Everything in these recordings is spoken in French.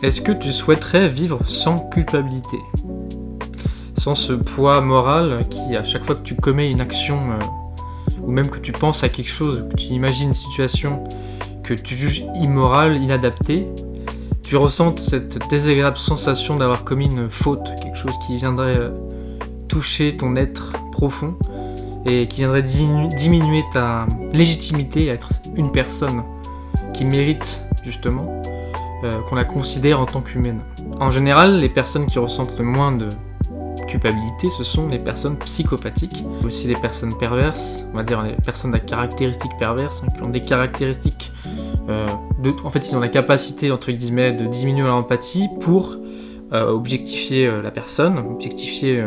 Est-ce que tu souhaiterais vivre sans culpabilité ? Sans ce poids moral qui, à chaque fois que tu commets une action, ou même que tu penses à quelque chose, que tu imagines une situation que tu juges immorale, inadaptée, tu ressentes cette désagréable sensation d'avoir commis une faute, quelque chose qui viendrait toucher ton être profond et qui viendrait diminuer ta légitimité à être une personne qui mérite justement qu'on la considère en tant qu'humaine. En général, les personnes qui ressentent le moins de culpabilité, ce sont les personnes psychopathiques, aussi les personnes perverses, on va dire les personnes à caractéristiques perverses, qui ont des caractéristiques en fait ils ont la capacité entre guillemets de diminuer leur empathie pour objectifier la personne, objectifier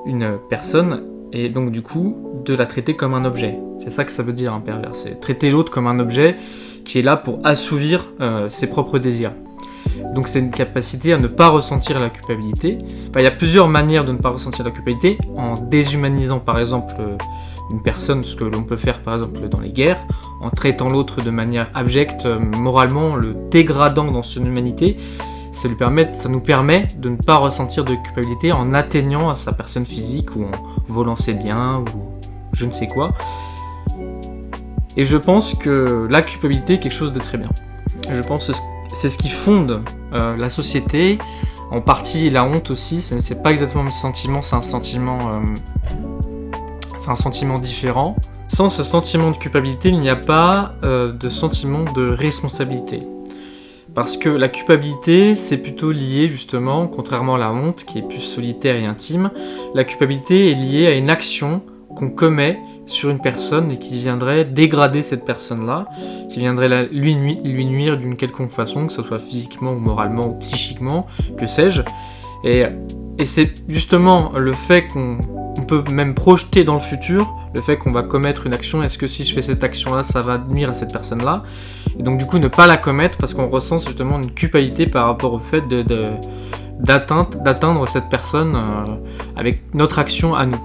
une personne et donc du coup de la traiter comme un objet. C'est ça que ça veut dire un pervers, c'est traiter l'autre comme un objet qui est là pour assouvir ses propres désirs. Donc c'est une capacité à ne pas ressentir la culpabilité. Il y a plusieurs manières de ne pas ressentir la culpabilité, en déshumanisant par exemple une personne, ce que l'on peut faire par exemple dans les guerres, en traitant l'autre de manière abjecte, moralement, le dégradant dans son humanité. Ça nous permet de ne pas ressentir de culpabilité en atteignant à sa personne physique ou en volant ses biens ou je ne sais quoi. Et je pense que la culpabilité est quelque chose de très bien. Je pense que c'est ce qui fonde la société, en partie la honte aussi, mais c'est pas exactement le sentiment, c'est un sentiment différent. Sans ce sentiment de culpabilité, il n'y a pas de sentiment de responsabilité. Parce que la culpabilité, c'est plutôt lié justement, contrairement à la honte, qui est plus solitaire et intime, la culpabilité est liée à une action qu'on commet sur une personne et qui viendrait dégrader cette personne-là, qui viendrait lui nuire d'une quelconque façon, que ce soit physiquement ou moralement ou psychiquement, que sais-je. Et c'est justement le fait qu'on peut même projeter dans le futur, le fait qu'on va commettre une action, est-ce que si je fais cette action-là, ça va nuire à cette personne-là ? Et donc du coup ne pas la commettre parce qu'on ressent justement une culpabilité par rapport au fait d'atteindre cette personne avec notre action à nous.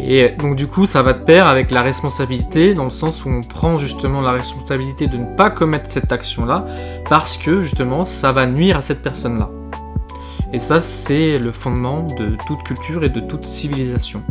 Et donc du coup ça va de pair avec la responsabilité, dans le sens où on prend justement la responsabilité de ne pas commettre cette action-là parce que justement ça va nuire à cette personne-là. Et ça c'est le fondement de toute culture et de toute civilisation.